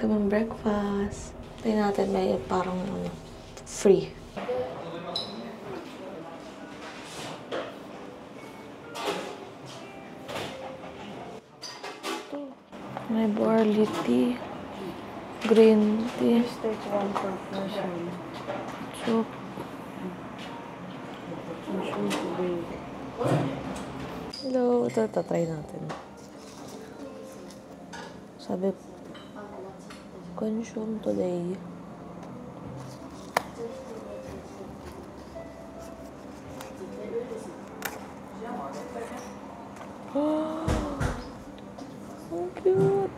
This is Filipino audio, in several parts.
kaming breakfast. Tingnan natin, may parang free. May barley tea, green tea. Just take one per person. Soup. Hello, ito try natin. Sabi, consume today. Ang cute!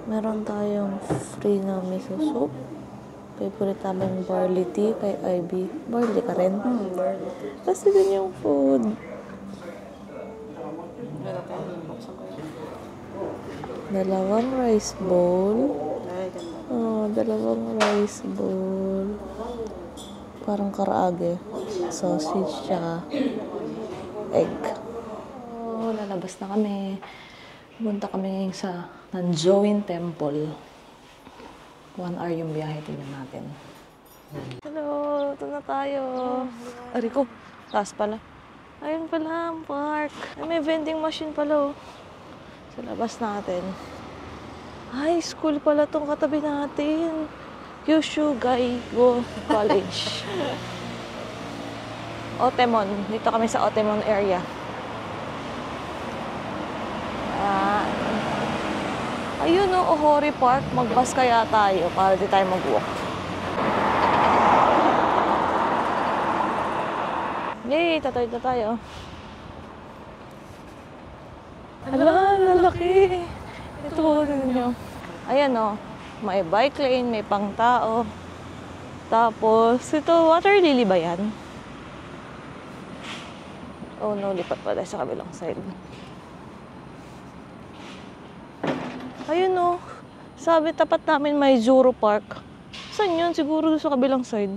Meron tayong free na miso soup. Favorite namin barley tea kay Ivy. Barley ka rin? Barley. Kasi din yung food. Dalawang rice bowl. Ay, ganda. Oh, dalawang rice bowl. Parang karaage. Sausage tsaka egg. Oh, lalabas na kami. Punta kami ngayon sa Nanjoin Temple. 1 hour yung biyahe, tingnan natin. Hello, ito na tayo. Ari ko, taas pala. Ayun pala ang park. Ay, may vending machine pala, oh. Sa labas natin. High school pala tong katabi natin. Kyushu Gaigo College. Otemon. Dito kami sa Otemon area. Ayun o, Ohori Park. Mag-bus kaya tayo para di tayo mag-walk. Yay! Tatawid na tayo. Hala, lalaki! Ito, tignan nyo. Ayan o, may bike lane, may pang-tao. Tapos, ito, water lily ba yan? Oh no, lipat pa tayo sa kabilang side. Ayun o. Sabi tapat namin may Zuru Park. Saan yun? Siguro sa kabilang side.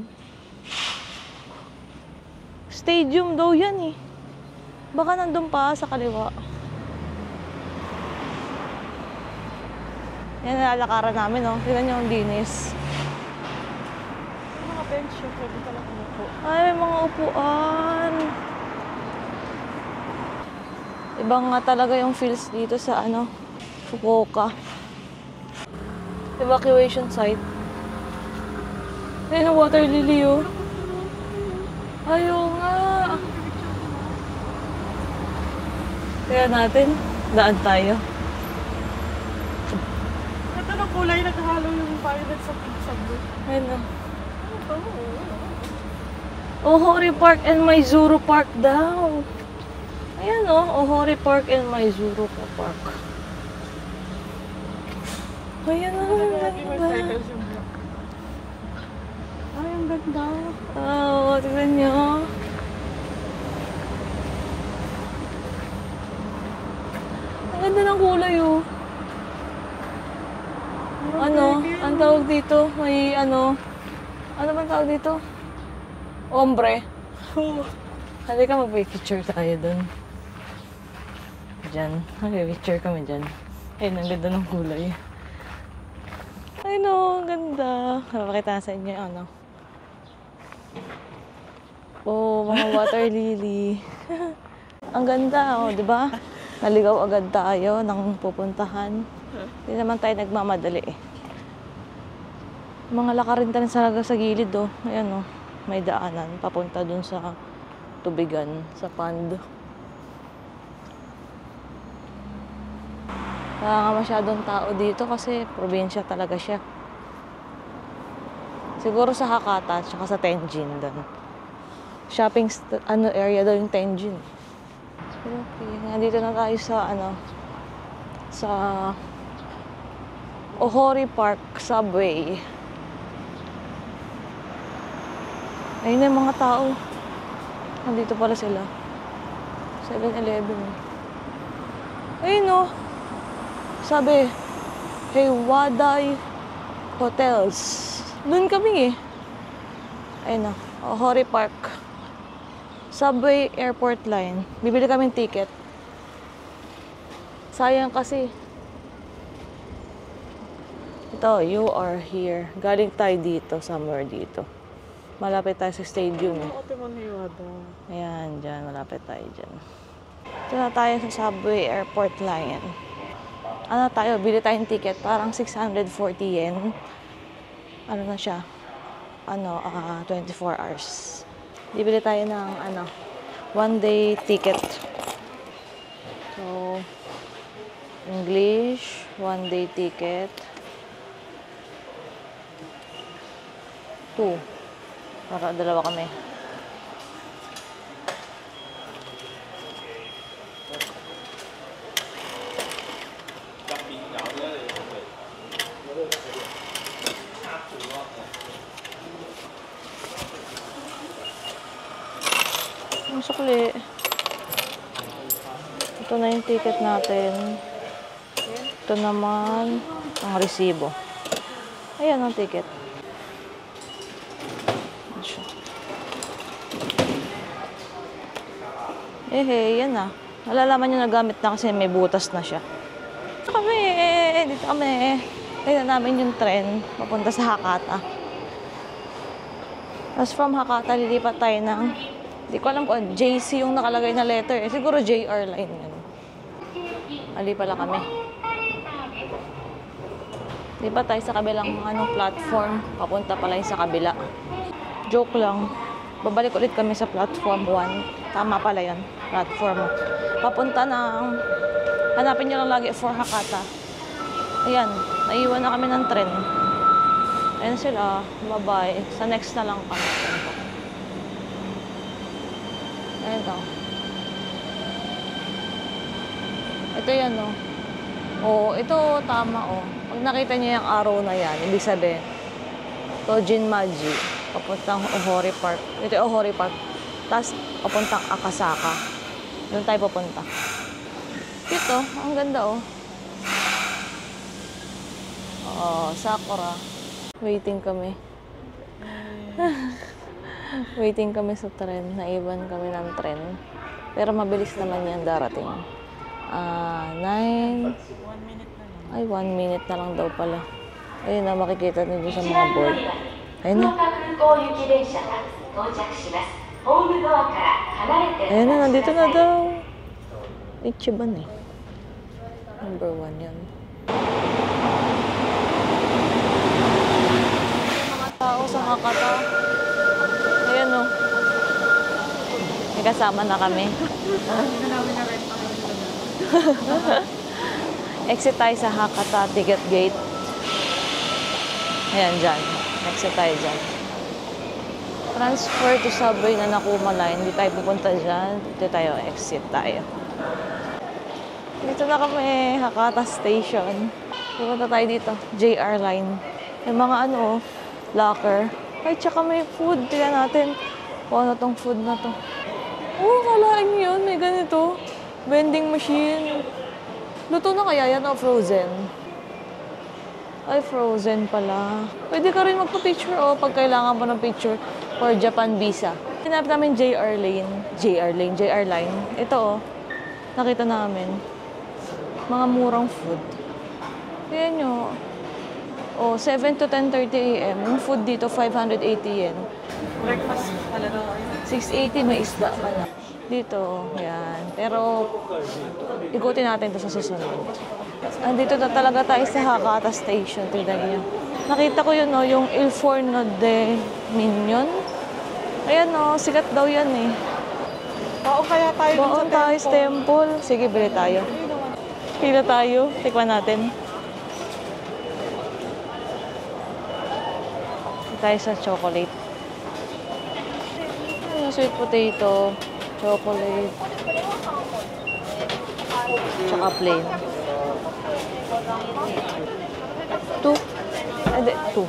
Stadium daw yan eh. Baka nandun pa sa kaliwa. Yan nalalakaran namin, no? Tignan nyo ang linis. May mga bench yun. Pwede ka lang umupo. Ay, may mga upuan. Iba nga talaga yung feels dito sa Fukuoka. Evacuation site. Ayun ang water lily, oh. Ayaw nga. Kaya natin, daan tayo. Ito na kulay, naghalo yung violet sa pink subway. Ayun, oh. Ano to? Ohori Park and Maizuru Park daw. Ayan, oh. Ohori Park and Maizuru Park. Ayan, oh. Ang ganda. Ay, ang ganda. Oo, tignan nyo. Ang ganda ng kulay, oh. Ang tawag dito? May ano bang tawag dito? Ombre. Halika, mag-picture tayo dun. Diyan. Mag-picture kami dyan. Ayun, ang ganda ng kulay. Ay no, ang ganda. Napakita sa inyo yung Oh, mga water lily. Ang ganda, oh, di ba? Naligaw agad tayo ng pupuntahan. Hindi naman tayo nagmamadali eh. Mga lakarin tayo talaga sa gilid, oh. Ayan, oh. May daanan papunta dun sa tubigan, sa pond. Wala nga masyadong tao dito kasi probinsya talaga siya. Siguro sa Hakata at sa Tenjin doon. Shopping area daw yung Tenjin. Okay, nandito na tayo sa sa Ohori Park subway. Ayun na yung mga tao. Nandito pala sila. 7-Eleven. Ayun oh. Sabi, Heiwadai Hotels. Doon kami eh. Ayun na, Ohori Park. Subway Airport Line. Bibili kaming ticket. Sayang kasi. Ito, you are here. Galing tayo dito, somewhere dito. Malapit tayo sa stadium. Ate man hiwada. Ayan, dyan. Malapit tayo dyan. Ito na tayo sa Subway Airport Line. Ano tayo, bili tayong ticket. Parang 640 yen. Ano na siya? 24 hours. Bibili tayo ng, 1-day ticket. So, English, 1-day ticket. 2. Para dalawa kami. Ang sukli. Ito na yung ticket natin. Ito naman ang resibo. Ayan ang ticket. Yan na. Malalaman nyo na gamit na kasi may butas na siya. Dito kami. Tignan namin yung tren papunta sa Hakata. Tapos from Hakata, lilipat tayo ng, hindi ko alam kung JC yung nakalagay na letter. Siguro JR line yun. Ali pala kami. Lipat tayo sa kabilang platform. Papunta pala yung sa kabila. Joke lang. Babalik ulit kami sa platform 1. Tama pala yun. Platform. Papunta ng, hanapin nyo lang lagi for Hakata. Ayan. Naiwan na kami ng tren. Ayan sila. Bye-bye. Sa next na lang kami. Ayan o. Ito yan o. Oo, ito tama o. Pag nakita niyo yung arrow na yan, ibig sabihin, Tojinmaji. Papuntang Ohori Park. Ito yung Ohori Park. Tapos, papuntang Akasaka. Doon tayo papunta. Cute oh. Ang ganda oh. Oo, Sakura. Waiting kami. Waiting kami sa tren. Naiwan kami ng tren. Pero mabilis naman yan darating. 9. 1 minute na lang. Ay, 1 minute na lang daw pala. Ayun na, makikita nyo sa mga board. Ayun na. Ayun na, nandito na daw. Ichiban eh. Number 1 yan. Mga tao sa Hakata. Ayan o. May kasama na kami. Exit tayo sa Hakata ticket gate. Ayan, dyan. Exit tayo dyan. Transfer to Subway na Nakuma Line. Hindi tayo pupunta dyan. Dito tayo, exit tayo. Dito na kami, Hakata Station. Pupunta tayo dito, JR Line. May mga locker. Ay, tsaka may food. Tignan natin kung ano tong food na to. Oh, kalain nyo yun. May ganito. Vending machine. Luto na kaya yan o frozen? Ay, frozen pala. Pwede ka rin magpa-picture pag kailangan mo ng picture for Japan visa. Hinap namin JR Line. Ito nakita namin. Mga murang food. Ayan nyo. 7 to 10:30 a.m. Yung food dito, 580 yen. Breakfast talaga. 680 may isda pa na. Dito, yan. Pero, ikutin natin ito sa susunod. Andito na talaga tayo sa Hakata Station. Tignan niyo. Nakita ko yun, yung Il Forno de Mignon. Ayan, sikat daw yan eh. Oo, kaya tayo dun Baon tayo sa temple. Sige, bili tayo. Pila tayo. Tikman natin. Tayo sa chocolate. Yung sweet potato, chocolate, tsaka plain. 2. Hindi, 2.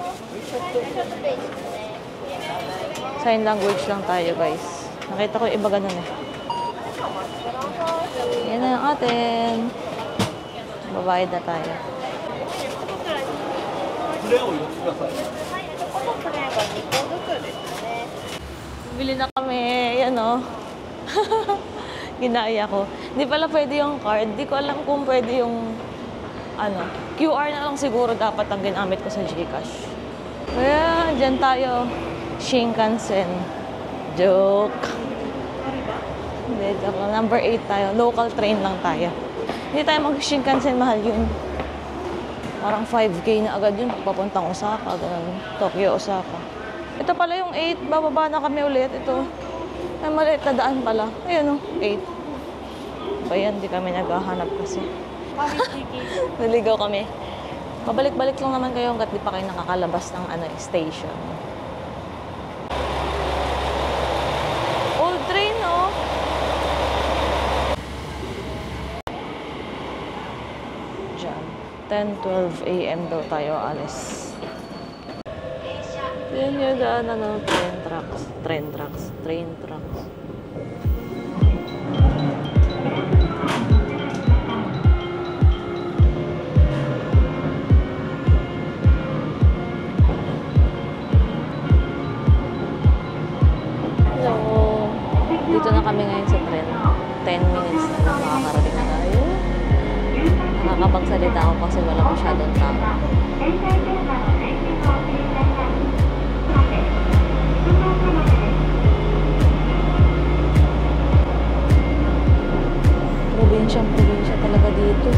Sign language lang tayo, guys. Nakita ko yung iba ganun eh. Yan na yung atin. Babayad na tayo. Bili na kami. Yan Ginaya ko. Hindi pala pwede yung card. Hindi ko alam kung pwede yung QR na lang siguro dapat ang ginamit ko sa GCash. Kaya, dyan tayo. Shinkansen. Joke. Hindi, joke lang. Number 8 tayo. Local train lang tayo. Hindi tayo mag-Shinkansen, mahal yun. Parang 5K na agad yun. Papuntang Osaka, ganun. Tokyo, Osaka. Ito pala yung 8. Bababa na kami ulit. Ito. Ay, maliit na daan pala. Ayun o, 8. Ba yan, di kami naghahanap kasi. Naligaw kami. Pabalik-balik lang naman kayo hanggat di pa kayo nakakalabas ng station. Old train, no? Diyan. 10-12 a.m. daw tayo alis. Yan yung daan, train tracks. Dito na kami ngayon sa tren. 10 minutes na lang makakarating na tayo. Nakakapagsalita ako kasi wala masyadong tao. Probinsya talaga dito.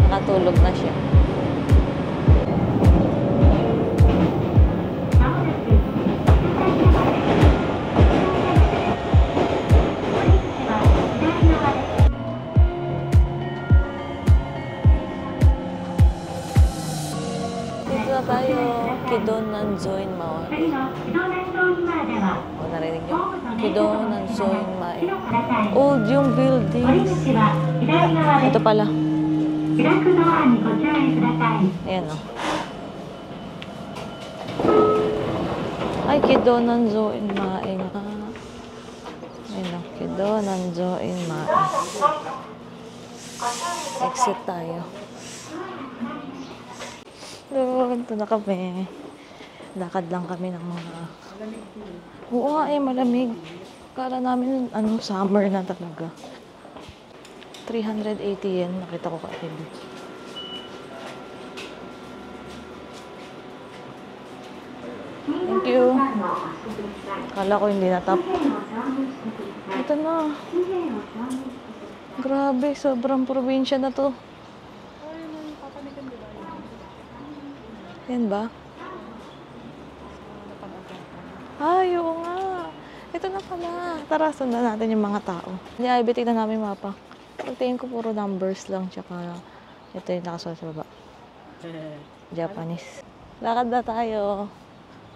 Nakatulog na siya. Tayo, Kidon-Nanzoin Mae. O, narinig nyo? Kidon-Nanzoin Mae. Old yung buildings. Ito pala. Ayan o. Ay, Kidon-Nanzoin Mae nga. Ayan o, Kidon-Nanzoin Mae. Exit tayo. Doon, ito na kami. Lakad lang kami ng mga... Oo nga malamig. Kala namin, summer na talaga. 380 yen, nakita ko kaagad. Thank you. Kala ko hindi natap. Ito na. Grabe, sobrang probinsya na to. Yan ba? Ay, oo nga. Ito na pala. Tara, sundan natin yung mga tao. Tingnan na namin mapa. Pagtingin ko puro numbers lang, tsaka ito yung nakasulat sa baba. Japanese. Lakad na tayo.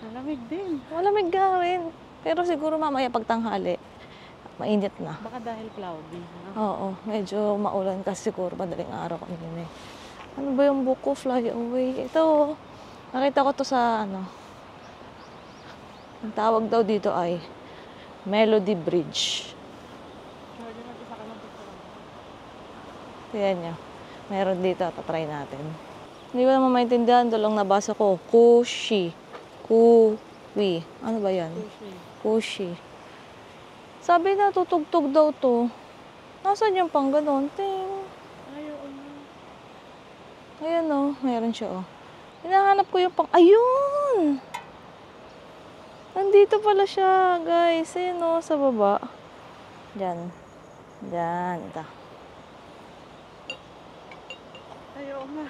Malamig din. Malamig gawin. Pero siguro mamaya pagtanghali, mainit na. Baka dahil cloudy. Oo, medyo maulan kasi siguro madaling araw kanina eh. Ano ba yung buko? Fly away. Ito, nakita ko to sa ang tawag daw dito ay Melody Bridge. Tignan nyo. Meron dito. Tatry natin. Hindi ko naman maintindihan. Ito lang nabasa ko. Kushi. Kuwi. Ano ba yan? Kushi. Sabi na tutugtog daw to. Nasaan yung pang ganon? Ting. Ayan o. Meron siya o. Hinahanap ko yung pang... Ayun! Nandito pala siya, guys. Ayun o, sa baba. Diyan. Diyan. Ito. Ayaw nga.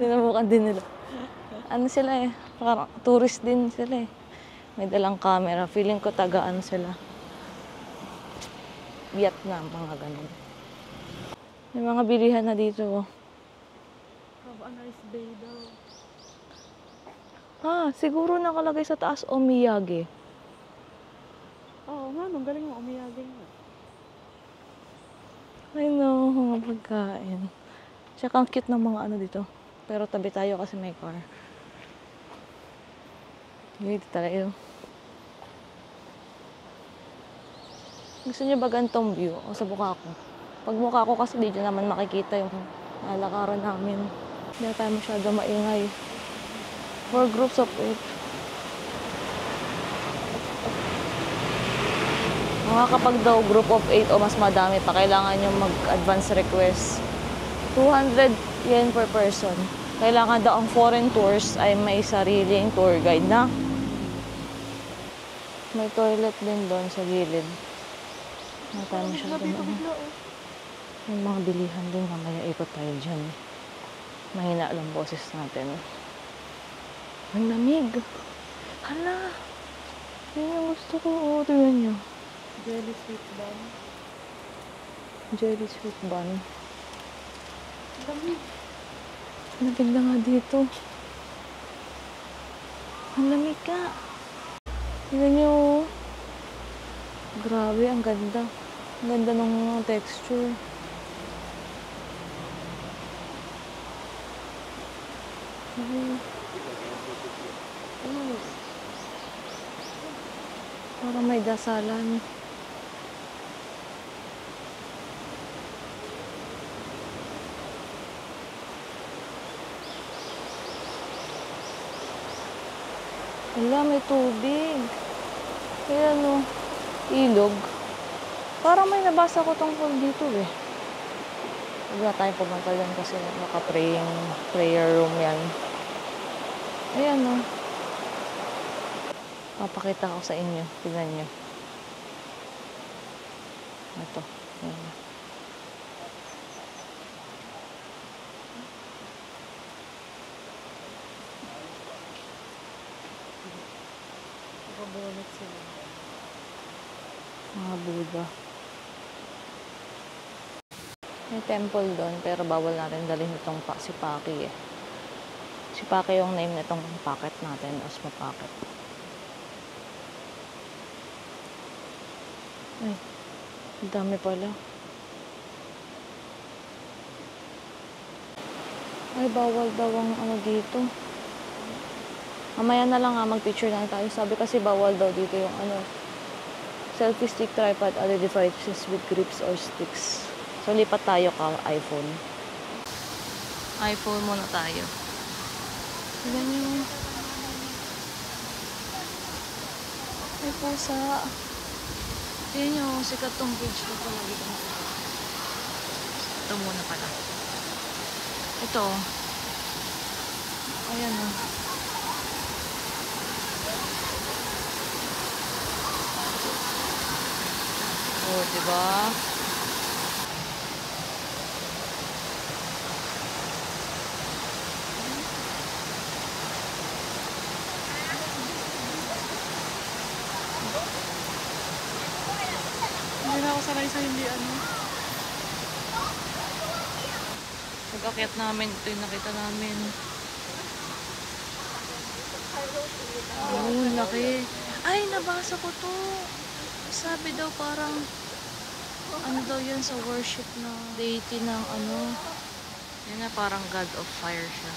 Tinabukan din nila. Ano sila eh. Parang tourist din sila eh. May dalang camera. Feeling ko tagaan sila. Vietnam, mga ganun. May mga bilihan na dito. Oh. Have a nice day daw. Siguro nakalagay sa taas Omiyage. Oo nga, nung galing mo, umiyagin mo. I know, mga pagkain. Tsaka ang cute ng mga dito. Pero tabi tayo kasi may car. Dito tayo. Gusto niyo ba ganitong view? O sa mukha ko? Pag mukha ko kasi di nyo naman makikita yung lalakaran namin. Hindi na tayo masyado maingay. For groups of 8. Mga kapag daw group of 8 o mas madami pa, kailangan nyo mag-advance request. 200 yen per person. Kailangan daw ang foreign tours ay may sariling tour guide na. May toilet din doon sa gilid. Hindi tayo masyadong ano. May mga bilihan din, mamaya ikot tayo dyan. Mahina lang boses natin. Ang lamig. Hala. Yan yung gusto ko. Oo, tingnan nyo. Jelly sweet bun. Jelly sweet bun. Lamig. Lamig na nga dito. Ang lamig ka. Tingnan nyo. Grabe, ang ganda. Ang ganda ng texture. Parang may dasalan. Wala, may tubig. Kaya ano, ilog. Parang may nabasa ko tungkol dito eh. Huwag na tayo pumunta dyan kasi naka-praying prayer room yan. Ayan o. Papakita ko sa inyo. Tignan nyo. Ito. Ayan. Nakabonet sila. Mga Buddha. May temple doon, pero bawal natin dalhin itong sipaki eh. Sipaki yung name nitong packet natin, Osmo Packet. Ay, ang dami pala. Ay, bawal daw ang ano dito. Mamaya na lang nga, mag-picture na tayo. Sabi kasi bawal daw dito yung ano, selfie stick, tripod, other devices with grips or sticks. So, lipat tayo ka iPhone. iPhone muna tayo. Tignan nyo. Ay, pusa. Tignan nyo, sikat tong bridge na ito. Lagi kang sikat. Ito muna pala. Ito. Ayan o. Oh, diba? Hindi na ako sanay sa hindi ano. Pag-akyat namin, ito yung nakita namin. Oh, laki. Ay, nabasa ko to. Sabi daw parang ano daw yun sa worship na deity ng ano. Yan na parang god of fire siya.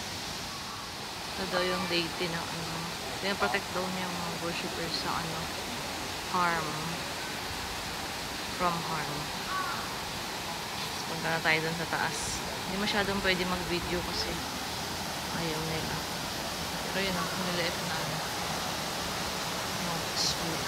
Ito daw yung deity ng ano. Pinaprotect daw niya yung mga worshippers sa ano. Harm. From harm. So, punta na tayo dun sa taas. Hindi masyadong pwede mag-video kasi ayaw nila. Pero yun ang niliit na sweet.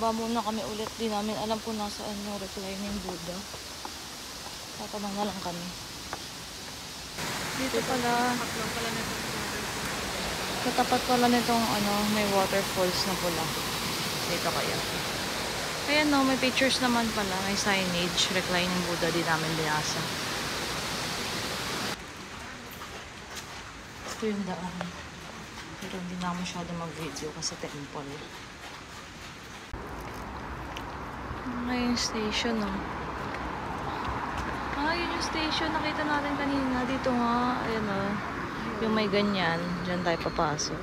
Baba muna kami ulit. Di namin alam kung nasaan yung reclining Buddha. Tatanong na lang kami. Dito pala. Katapat pala nitong ano, may waterfalls na pula. Dito kaya. Kaya no, may pictures naman pala. May signage. Reclining Buddha. Di namin binasa. Ito yung daan. Pero hindi na masyado mag-video kasi temple. Yung station, oh. Yun yung station. Nakita natin kanina. Dito nga, ayan, oh. Yung may ganyan. Diyan tayo papasok.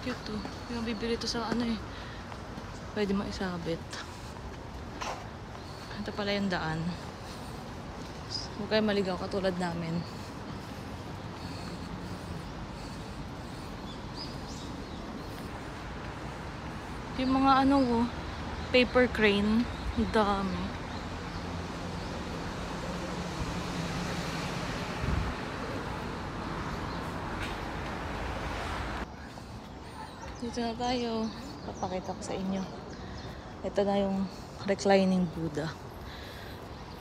Cute, oh. Yung bibili to sa ano, eh. Pwede mo isabit. Ito pala yung daan. Huwag kayo maligaw katulad namin. Yung mga paper crane. Ang dami. Dito na tayo. Papakita ko sa inyo. Ito na yung reclining Buddha.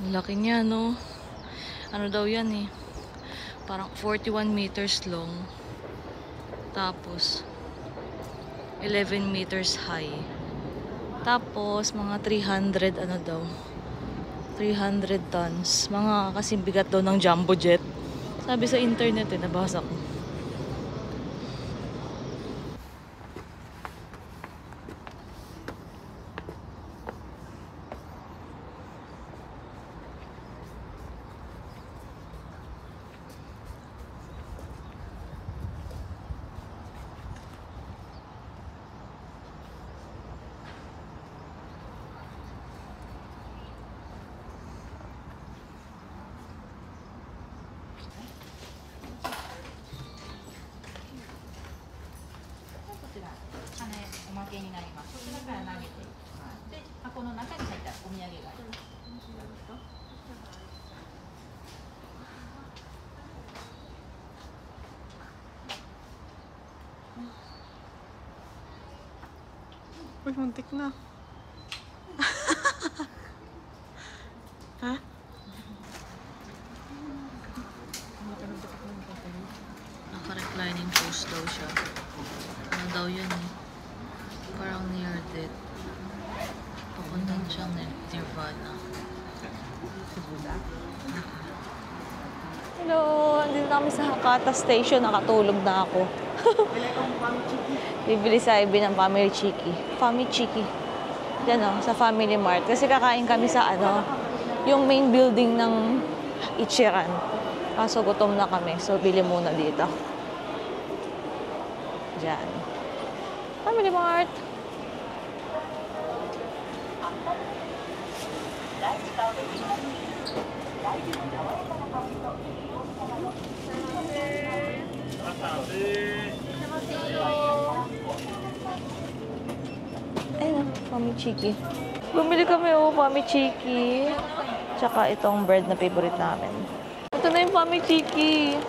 Ang laki niya, no? Ano daw yan eh? Parang 41 meters long. Tapos, 11 meters high. Tapos, mga 300, 300 tons. Mga kasing bigat daw ng jumbo jet. Sabi sa internet eh, nabasa ko. Uy, muntik na. Ha? Naka-reclining post daw siya. Ano daw yun eh? Parang near death. Papuntan siyang Nirvana. Hello! Andito kami sa Hakata Station. Nakatulog na ako. Bibili sa Ibe ng Family Chiki. Family Chiki. Yan o, sa Family Mart. Kasi kakain kami sa yung main building ng Ichiran. Kaso gutom na kami. So, bili muna dito. Diyan. Family Mart. Ayun, Family Chiki. Bumili kami Family Chiki. Tsaka itong bread na favorite namin. Ito na yung Family Chiki.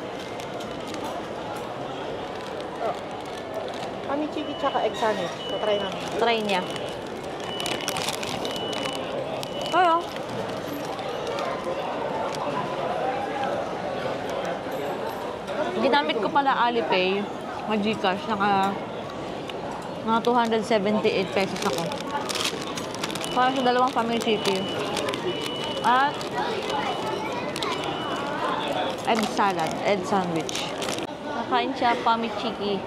Kami chiki tsaka egg sandwich. So, try namin. Try niya. Ayo. Ginamit ko pala Alipay, mag-Gcash, mga 278 pesos ako. Para sa dalawang Family Chiki. At egg salad, egg sandwich. Nakain siya Family Chiki.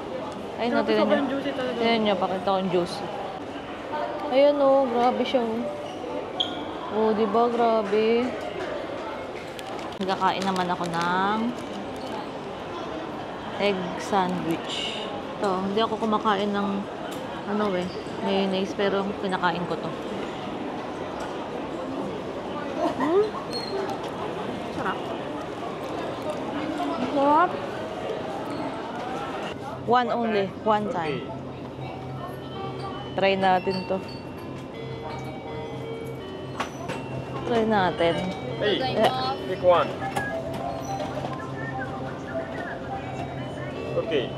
Ayun o, tinan nyo. Tinan nyo, pakita ko yung juicy. Ayun o, grabe siya o. O, diba? Grabe. Nagkakain naman ako ng egg sandwich. Ito, hindi ako kumakain ng mayonnaise, pero pinakain ko to. Sarap. Sarap. One only. One time. Try natin to. Try natin. Hey, pick one. Okay.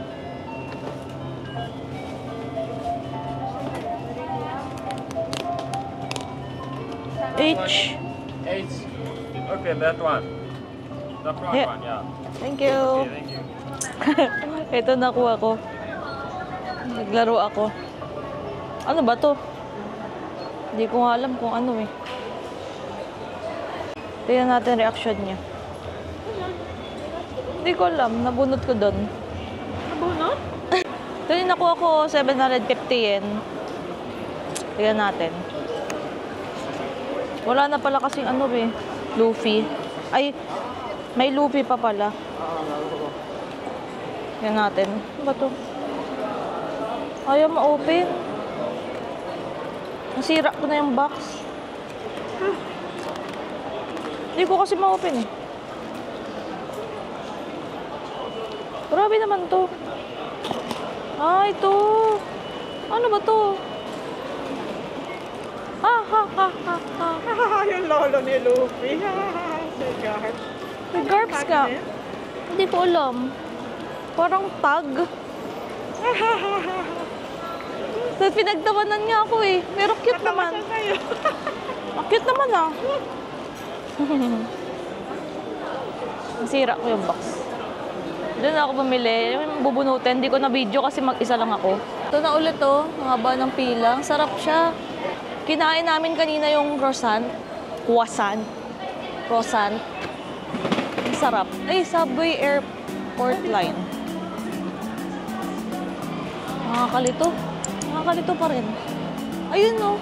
H. Eight. Okay, that one. The front Yeah. one, yeah. Thank you. Okay, thank you. Ito nakuha ko. Naglaro ako. Ano ba to? Hindi ko nga alam kung ano eh. Tingnan natin reaction niya. Hindi ko alam. Nabunot ko doon. Nabunot? Ito yung nakuha ko 750 yen. Tingnan natin. Wala na pala kasing Luffy. Ay, may Luffy pa pala. Tingnan natin. Ano ba to? Ayaw ma-open. Nasira ko na yung box. Hindi ko kasi ma-open eh. Grabe naman to. Ah, ito. Ano ba to? Ha, ha, ha, ha, ha. Yung lolo ni Luffy. Oh gosh. May garbs ka. Hindi ko alam. Parang tag. Tapos pinagtawanan niya ako eh. Pero cute naman. Sa'yo. Ah, cute naman ah. Nasira ko yung box. Doon ako bumili. Yung bubunutin. Hindi ko na video kasi mag-isa lang ako. Ito na ulit oh. Ang haba ng pila. Ang sarap siya. Kinain namin kanina yung croissant. Croissant. Croissant. Ang sarap. Ay, Subway Airport Line. Nakakalito. Nakakalito pa rin. Ayun oh.